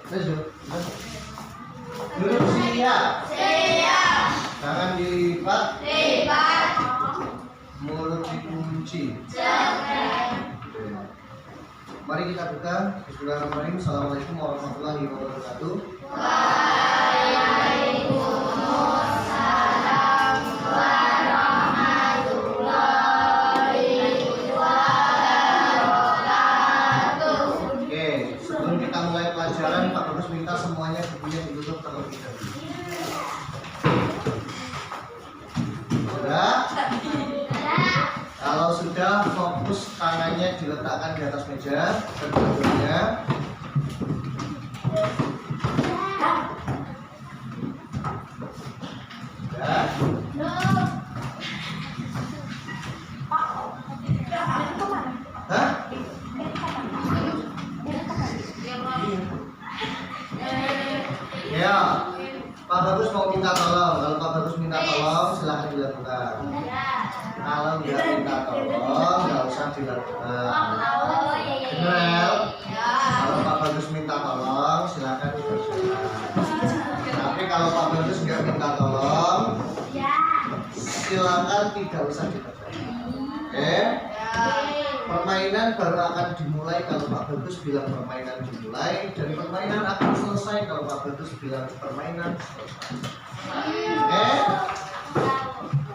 Duduk siap. Tangan dilipat. Mulut dikunci. Mari kita buka. Bismillahirrahmanirrahim. Assalamualaikum warahmatullahi wabarakatuh. Waalaikumsalam warahmatullahi wabarakatuh. Oke, sebelum kita mulai pelajaran, Pak Bagus minta semuanya bukunya ditutup terlebih dahulu. Sudah? Kalau sudah, fokus tangannya diletakkan di atas meja, kedua-duanya. Sudah? Hah? Ya, Pak Bagus mau minta tolong. Kalau Pak Bagus minta tolong, silahkan dilakukan. Kalau nggak minta tolong, nggak usah dilakukan. Benar? Kalau Pak Bagus minta tolong, silahkan dikerjakan. Tapi kalau Pak Bagus nggak minta tolong, silahkan tidak usah dikerjakan. Oke? Permainan baru akan dimulai kalau Pak Bagus bilang permainan dimulai, dan permainan akan selesai kalau Pak Bagus bilang permainan selesai. Oke?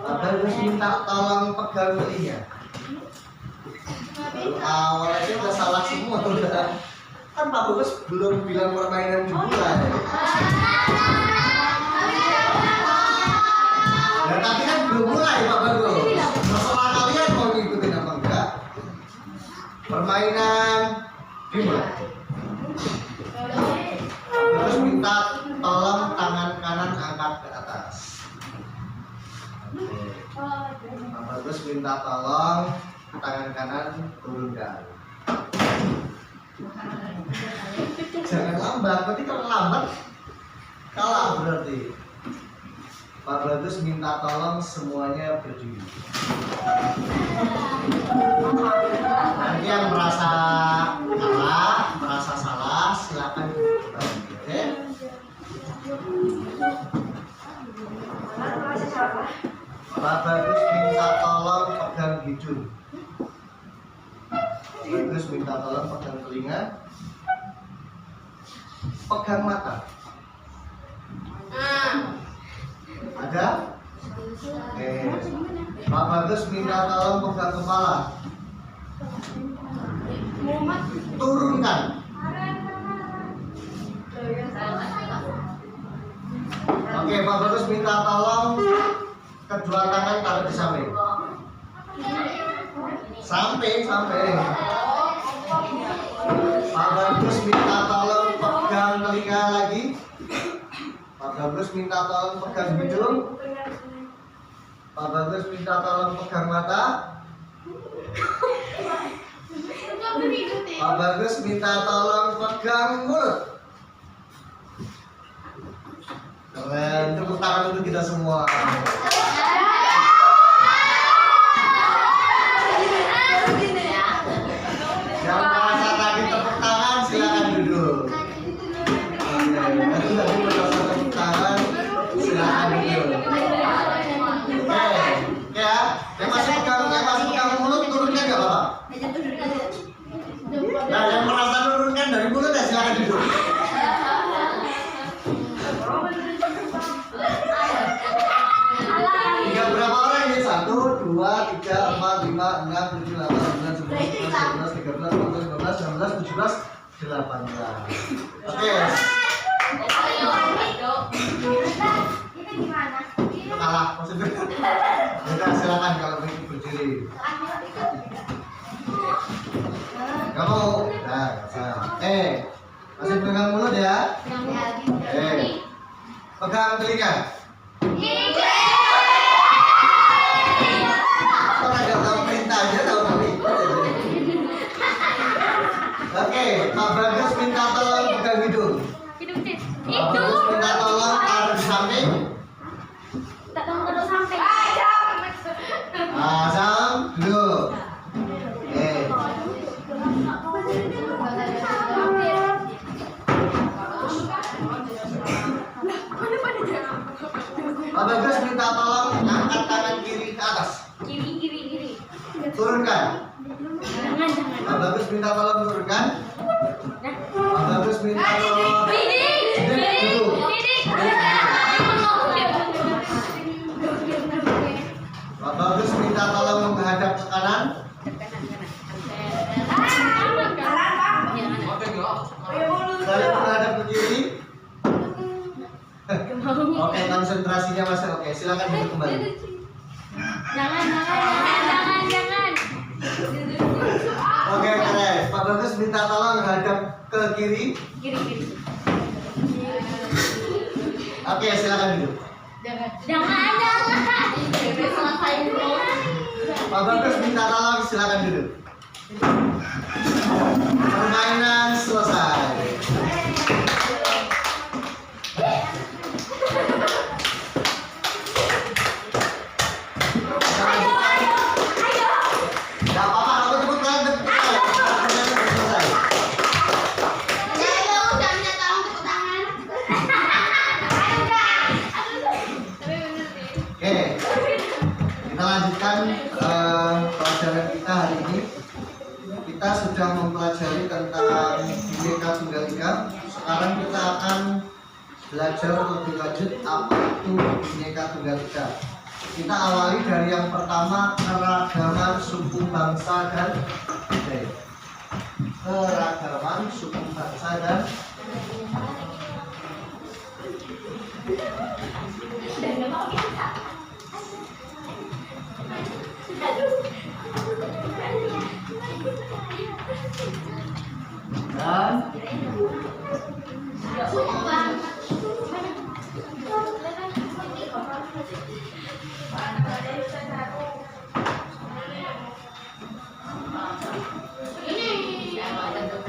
Pak Bagus minta tolong pegang telinga. Baru awal aja udah salah semua udah. Kan Pak Bagus belum bilang permainan dimulai. Dan tapi kan belum mulai Pak Bagus. Masalah kalian mau ngikutin apa enggak? Permainan dimulai. Terus minta tolong tangan kanan angkat ke atas. Pak Bagus minta tolong tangan kanan turunkan. Jangan lambat, berarti kalau lambat kalah berarti. Pak Bagus minta tolong semuanya berdiri. Nanti yang merasa kalah, merasa salah, silakan berhenti. Oke? Pak Bagus minta tolong pegang hidung. Pak Bagus minta tolong pegang telinga. Pegang mata. Ada? Oke. Pak Bagus minta tolong pegang kepala. Turunkan. Oke, Pak Bagus minta tolong kedua tangan taruh di samping. Sampai. Pak Bagus minta tolong pegang telinga lagi. Pak Bagus minta tolong pegang hidung. Pak Bagus minta tolong pegang mata. Pak Bagus minta tolong pegang mulut. Keren, tepuk tangan untuk kita semua. Yang merasa tadi tepuk tangan silakan duduk. Nanti merasa tepuk tangan silakan duduk. Oke, ya. Yang masih pegang mulut turunnya nggak apa-apa. Nah, yang merasa turunkan dari mulut ya silakan duduk. Tinggal berapa orang ini? 1, 2, 3, 4, 5, 6, 7, 8, 9, 10, 11, 12, 13, 14, 15, 16, 17, 18. Oke. Kalah maksudnya. Ya silakan kalau ingin berdiri. Kamu, nah, masih pegang mulut ya. Pegang telinga. Orang nggak tahu perintah aja tahu kali. Oke, Pak Bagus minta tolong pegang hidung. Pak Bagus minta tolong taruh di samping. Asam duduk. Turunkan. Pak Bagus minta tolong turunkan. Pak Bagus minta tolong. Duduk. Pak Bagus minta tolong menghadap ke kanan. Balik menghadap ke kiri. Oke, konsentrasinya masih oke. Silakan duduk kembali. Jangan. Oke, keren. Pak Bagus minta tolong menghadap ke kiri. Kiri. Oke, silakan duduk. Jangan. Pak Bagus minta tolong, silakan duduk. Permainan selesai. Gak apa-apa, aku tepuk tangan, selesai. Oke, kita lanjutkan pelajaran kita hari ini. Kita sudah mempelajari tentang Bhinneka Tunggal Ika. Sekarang kita akan belajar lebih lanjut apa itu Bhinneka Tunggal Ika. Kita awali dari yang pertama, keragaman suku bangsa dan budaya. Keragaman suku bangsa dan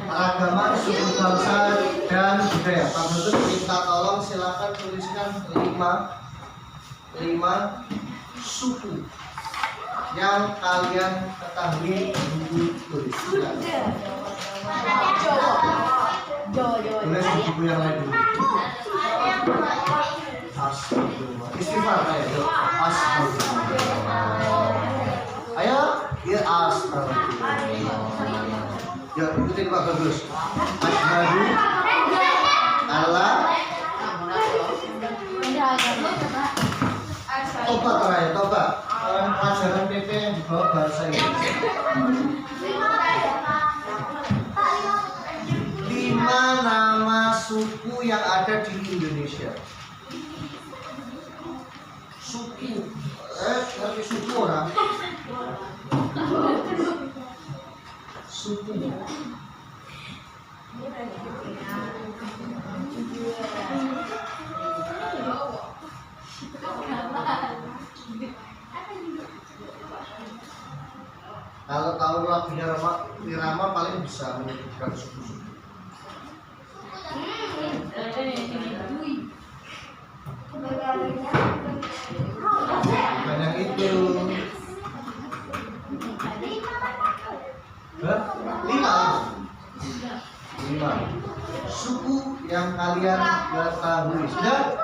keragaman suku bangsa dan budaya. Pak Bagus minta tolong silakan tuliskan 5 suku yang kalian ketahui dulu tulis. Tulis buku yang lain dulu. Astagfirullah. Istighfar ayo. Astagfirullah. Ayo, ya astagfirullah. Ya, ikutin Pak Bagus. Asyhadu alla tobat terakhir, tobat. Pelajaran PP yang dibawa bahasa Inggris. 5 nama suku yang ada di Indonesia. Suku. Ngerti suku orang? Suku. Kalau tahu lagunya Irama paling bisa menyebutkan suku-suku. Banyak itu. 5 suku yang kalian ketahui. Sudah?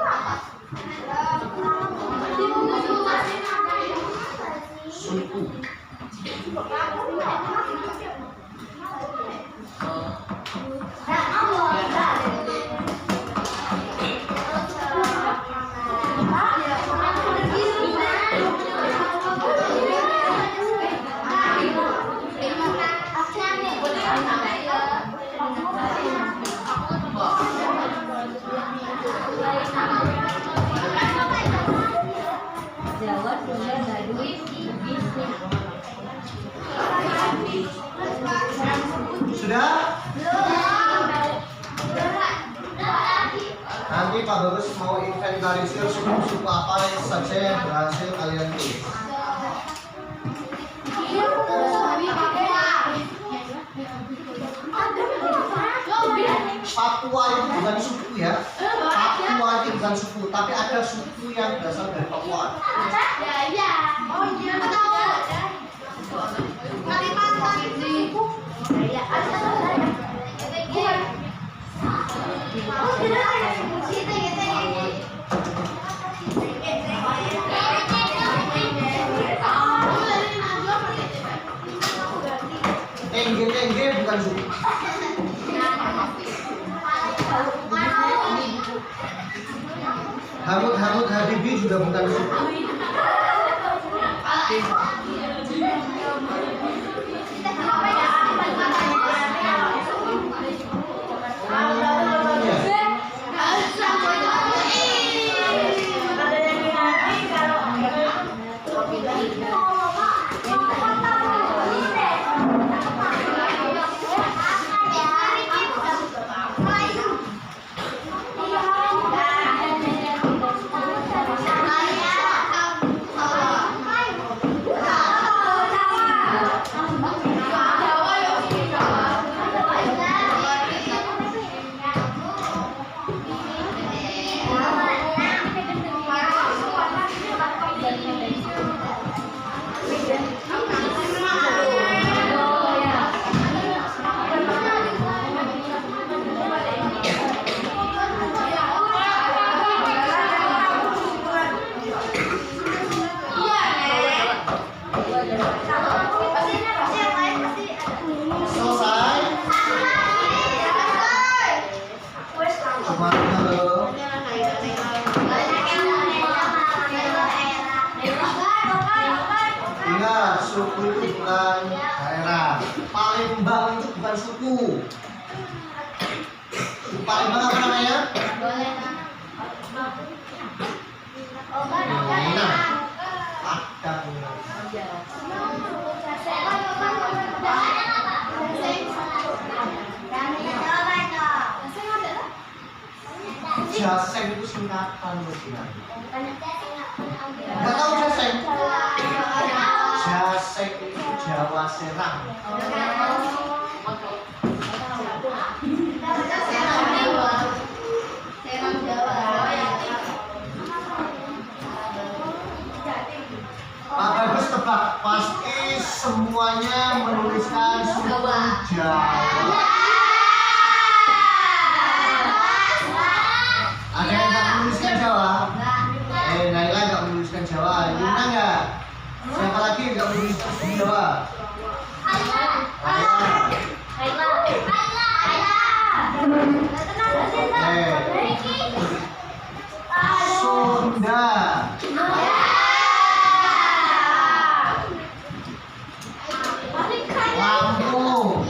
Suku. Sudah? Nanti Pak Bagus mau inventarisir suku-suku apa saja yang berhasil kalian tulis. Papua itu bukan suku ya. Papua itu bukan suku, tapi ada suku yang berasal dari Papua. Hamut Habibi juga bukan suku. Suku itu bukan daerah. Palembang itu bukan suku. Palembang apa namanya? Nah, Padang. Jaseng itu singkatan mungkin. Nggak tahu Jaseng? Jaseng itu Jawa Serang. Pak Bagus tebak, pasti semuanya menuliskan suku Jawa. Ada yang nggak menuliskan Jawa? Naila nggak menuliskan Jawa. Lina nggak? Siapa lagi yang nggak menuliskan suku Jawa? Sunda. Lampung.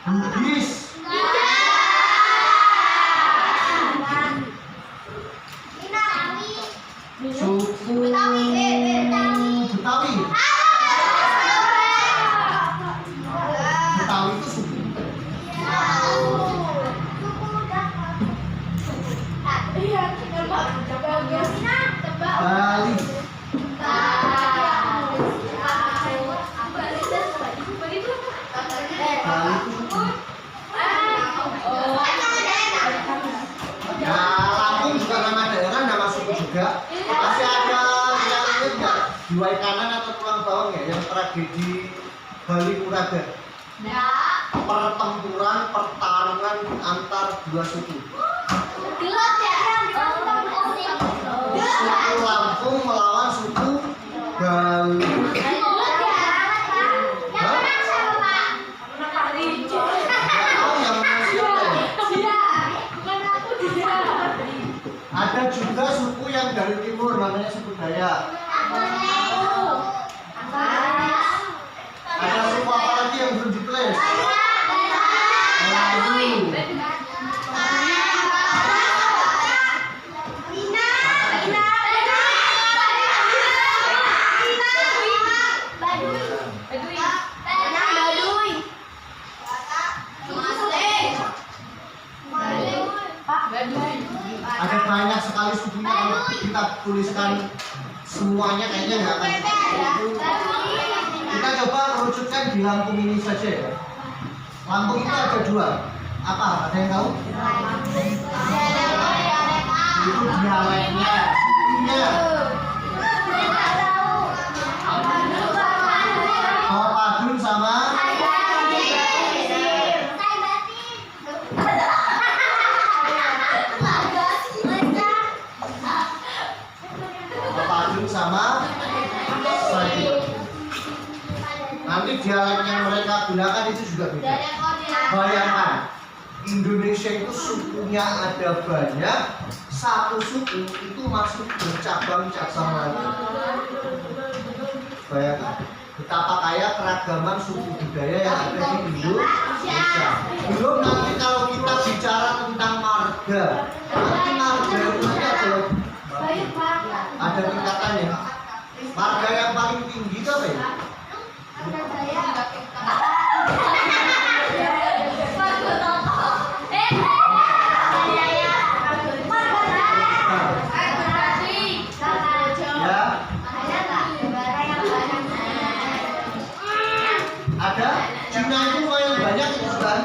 Bugis. Suku Betawi. Betawi itu suku. Bali. Bali itu suku. Ya, Lampung juga nama daerah, nama suku juga. Masih ada yang ingat nggak? Di Waikanan atau Tulang Bawang ya, yang tragedi Bali Kuraga. Pertempuran, pertarungan antar dua suku. Suku Lampung melawan suku Bali. Ada juga suku yang dari timur namanya suku Dayak. Ada suku apa lagi yang belum ditulis? Melayu. Ada banyak sekali suku yang kita tuliskan semuanya kayaknya nggak akan. Kita coba kerucutkan di Lampung ini saja ya. Lampung itu ada dua. Apa? Ada yang tahu? Itu dialeknya, sukunya. Padun sama sama Sai. Nanti dialek yang mereka gunakan itu juga beda. Bayangkan, Indonesia itu sukunya ada banyak, satu suku itu masih bercabang-cabang lagi. Bayangkan betapa kaya keragaman suku budaya yang ada di Indonesia. Belum nanti kalau kita bicara tentang marga, nanti marga itu ada tingkatannya. Marga yang paling tinggi itu apa ya? Ada Cina itu yang banyak itu kan?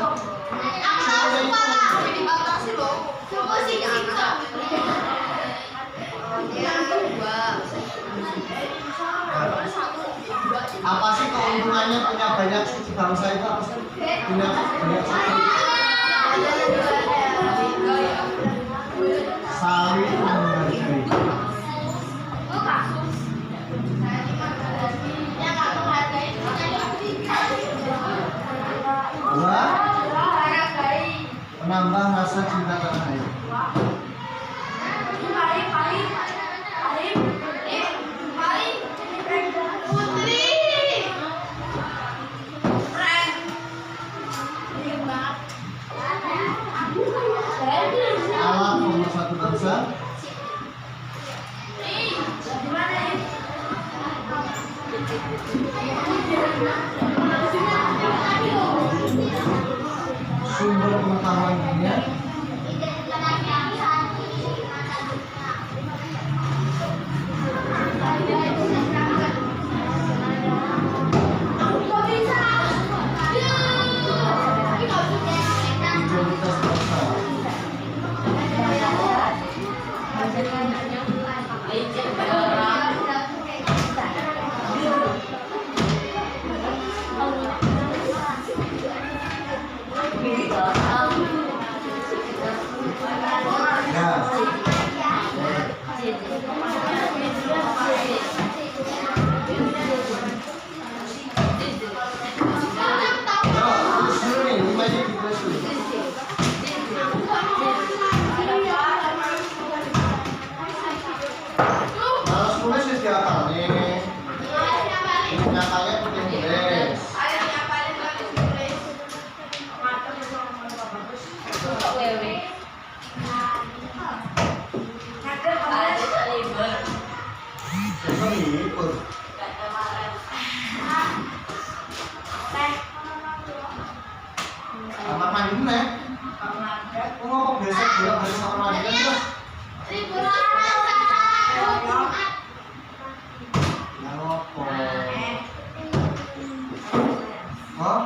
Apa sih keuntungannya punya banyak suku bangsa itu apa sih? Punya banyak suku. Saling menghargai. Dua, menambah rasa cinta tanah air. Alat nomor satu bangsa. Sumber pengetahuan dunia. Identitas bangsa. Kamar mandi nih. Oh, kok besok dia harus kamar mandi terus? Hah?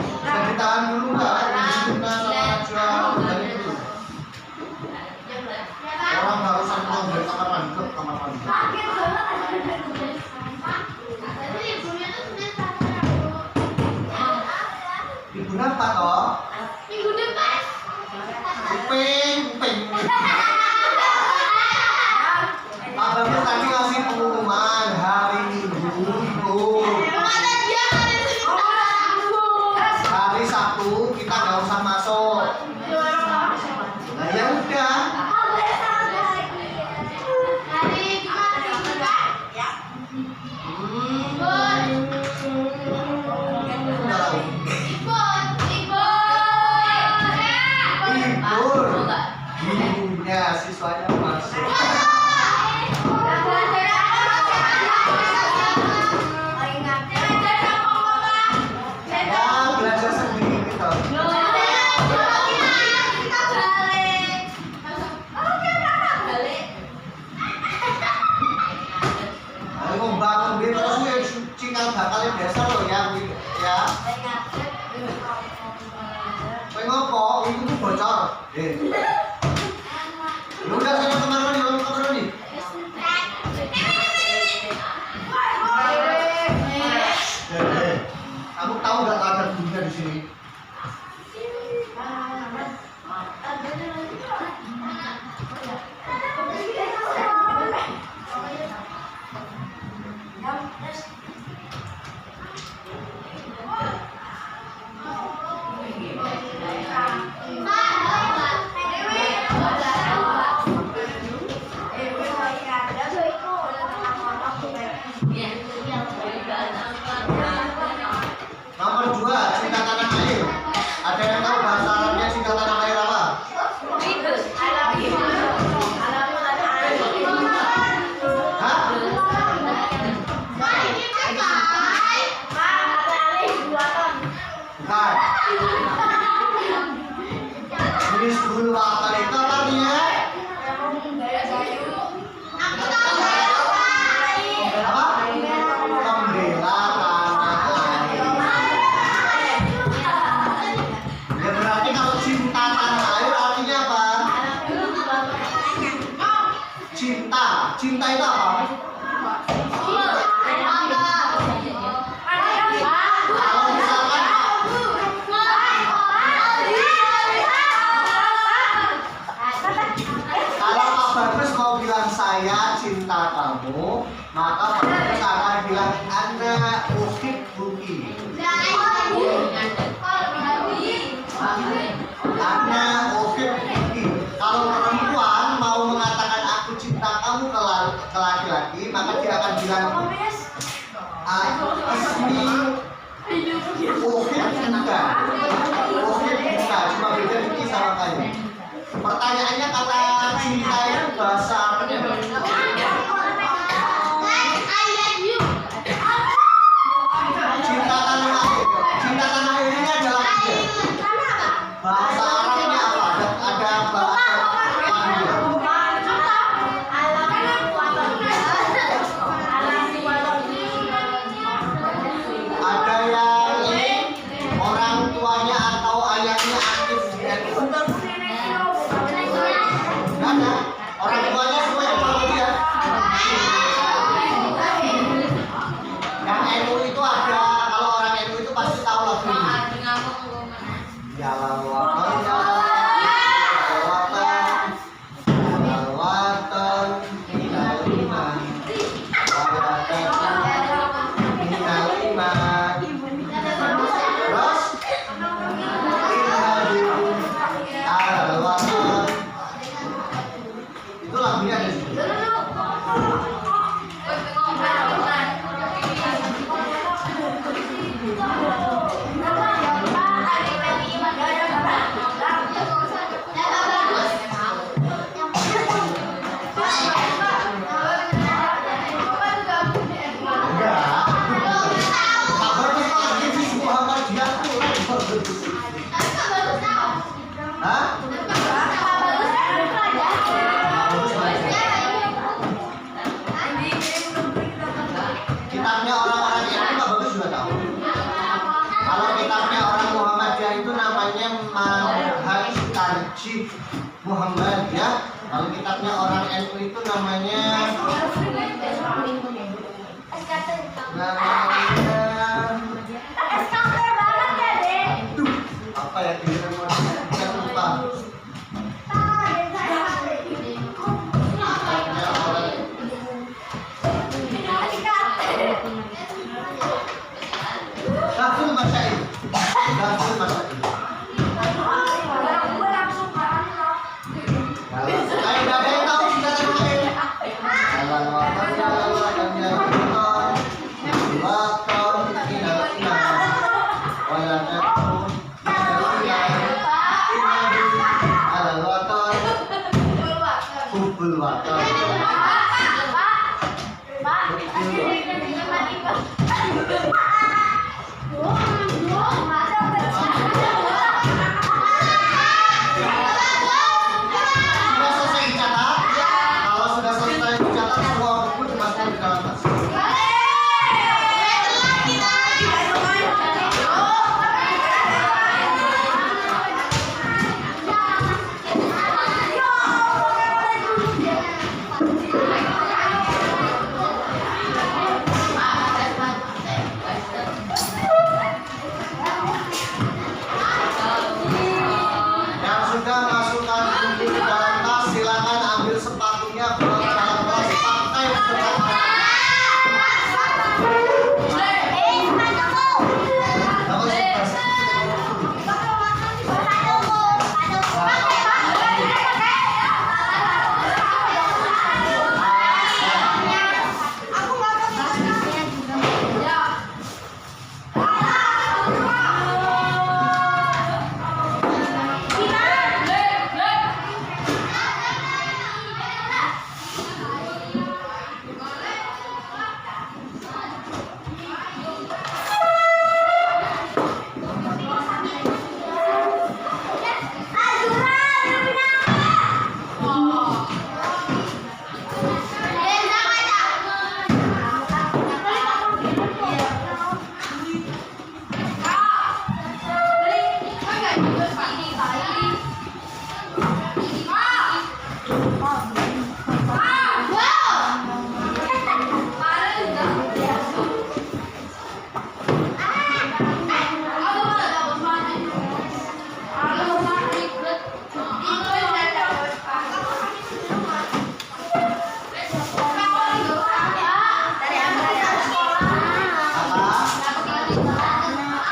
Bisa ditahan dulu nggak? Disiplinnya sama aja. Orang barusan pulang dari kamar mandi ke kamar mandi. Ibu apa toh? Minggu depan. Kuping. Pak Bagus tadi ngasih pengumuman hari Minggu. Hari Sabtu kita nggak usah masuk. Nah ya udah. Minggunya siswanya masuk. Ya belajar sendiri gitu. Ayo bangun dia terus ya cikal bakalnya biasa loh ya. Pengopo itu tuh bocor. Udah sana kamar mandi. Kamu tahu nggak ada bunyinya di sini? Nomor 2, cinta tanah air. Ada yang tahu bahasa Arabnya cinta tanah air apa? Hah? Bukan. Nisbul watan itu apa artinya? Apa? Membela tanah air. Ya berarti kalau cinta tanah air artinya apa? Cinta. Cinta itu apa? Kalau misalkan kalau Pak Bagus mau bilang saya cinta kamu, maka Pak Bagus akan bilang Anda uhibbuki. Anda uhibbuki. Kalau perempuan mau mengatakan aku cinta kamu ke laki-laki, maka dia akan bilang ismi uhibbuka. Uhibbuka, cuma beda dikit sama kamu. Pertanyaannya kata cinta itu bahasa Arabnya apa? Cinta tanah air. Cinta tanah air ini adalah tiga. Bahasa Arabnya apa? Ada bahasa Arabnya. Ada yang orang tuanya atau ayahnya aktif di NU. Ada orang tuanya semua yang tahu dia. Yang NU itu ada, kalau orang NU itu pasti tahu lagu ini. Ya lawatan, ya lawatan, ya lawatan, minal iman, walatan, minal iman. Terus, al watan. Itu lagunya ada di situ. Enggak. Kabar itu lagi di Muhammadiyah tuh. Hah? Kitabnya orang-orang yang Pak Bagus juga tahu. Kalau kitabnya orang Muhammadiyah itu namanya Manhaj Tarjih Muhammadiyah. Kalau kitabnya orang NU itu namanya apa ya dia saya lupa. Kitabnya orang Ghaful Masyair. Ghaful Masyair. Ayo, ada yang tahu cinta tanah air? Jalan watan, jalan watan, jalan watan. Watan, minal iman. Walatan, minal iman. Alal watan, hubbul watan. Sudah selesai dicatat? Kalau sudah selesai dicatat semua buku dimasukkan di dalam tas.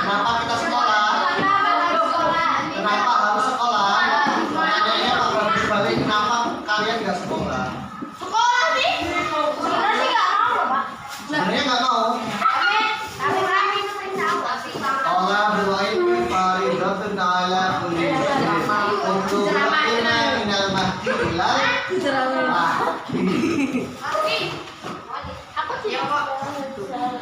Kenapa kita sekolah? Kenapa harus sekolah? Pertanyaannya Pak Bagus balik, kenapa kalian nggak sekolah? Sebenarnya nggak mau. Allah berwa'idwi faridatun ala kulli muslim. Untuk ilma minal mahdi ilal mahdi.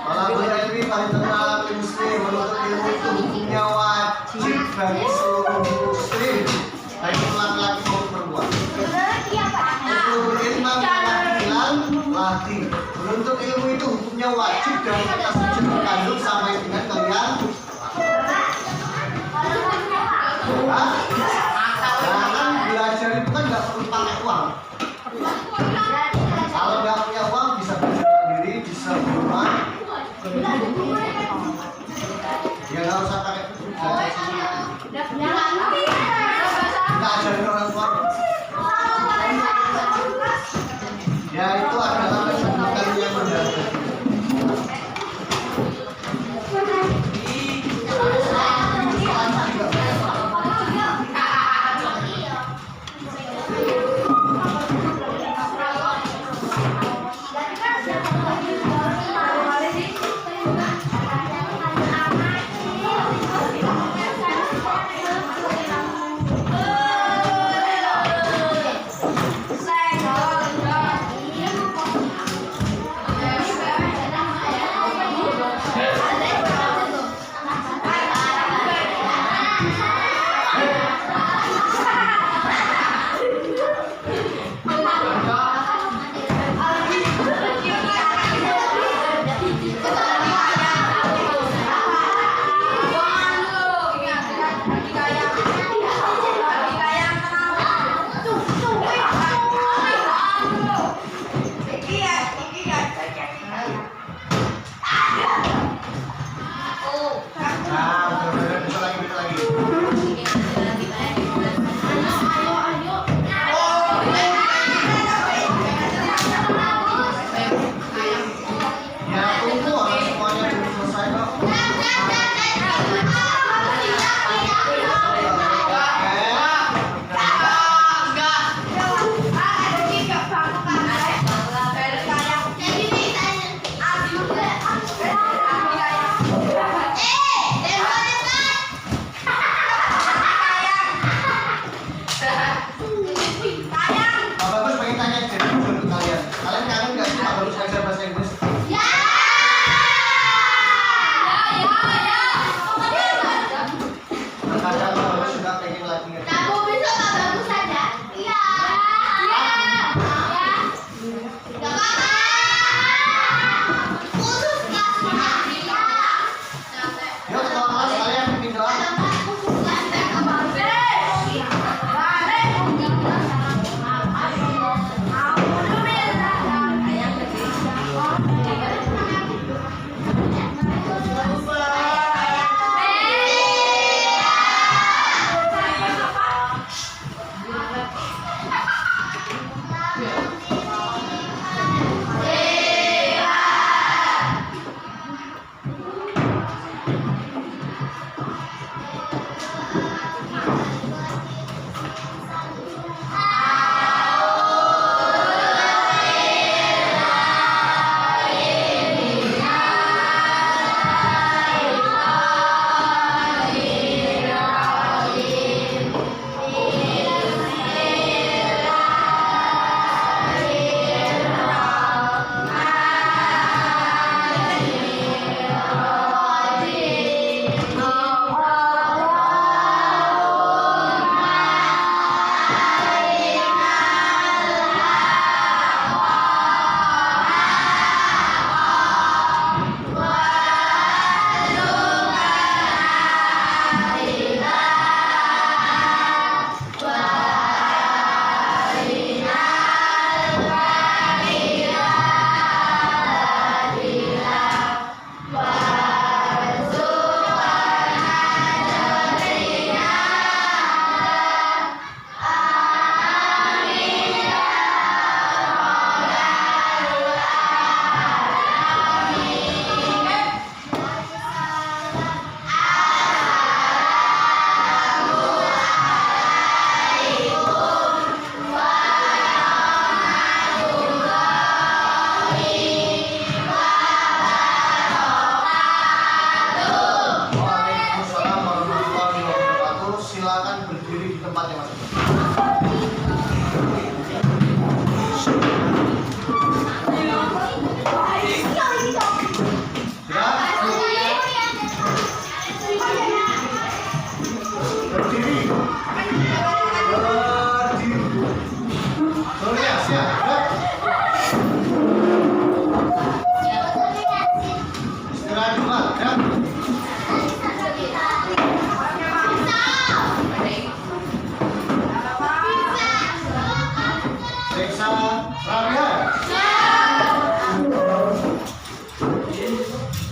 Allah berwa'idwi faridatun ala kulli muslim. Menuntut ilmu itu hukumnya wajib bagi seluruh muslim, baik laki-laki maupun perempuan. Untuk ilma minal mahdi ilal mahdi. Menuntut ilmu itu hukumnya wajib dari kita sejak mengandung sampai dengan kalian. Jangan belajar itu kan nggak perlu pakai uang. Kalau nggak punya uang bisa belajar sendiri, bisa di rumah. Ya nggak usah pakai belajar sendiri. Kita ajarin orang tua. Ya itu adalah kesenangan yang mendadak.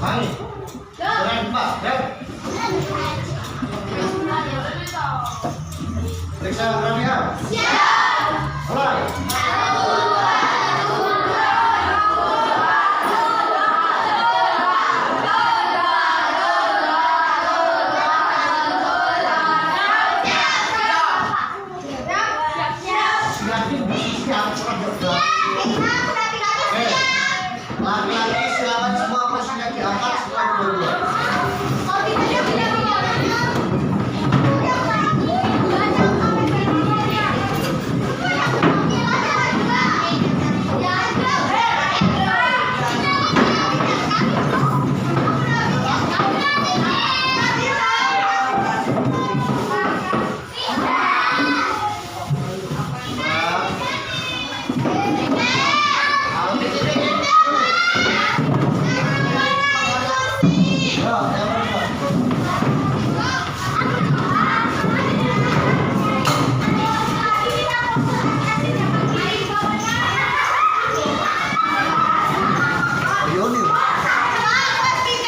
Mari. Keren Pak, rep. Periksa Ramia. Siap. Mulai. Laki-laki silakan semua posisinya diangkat setelah berdua.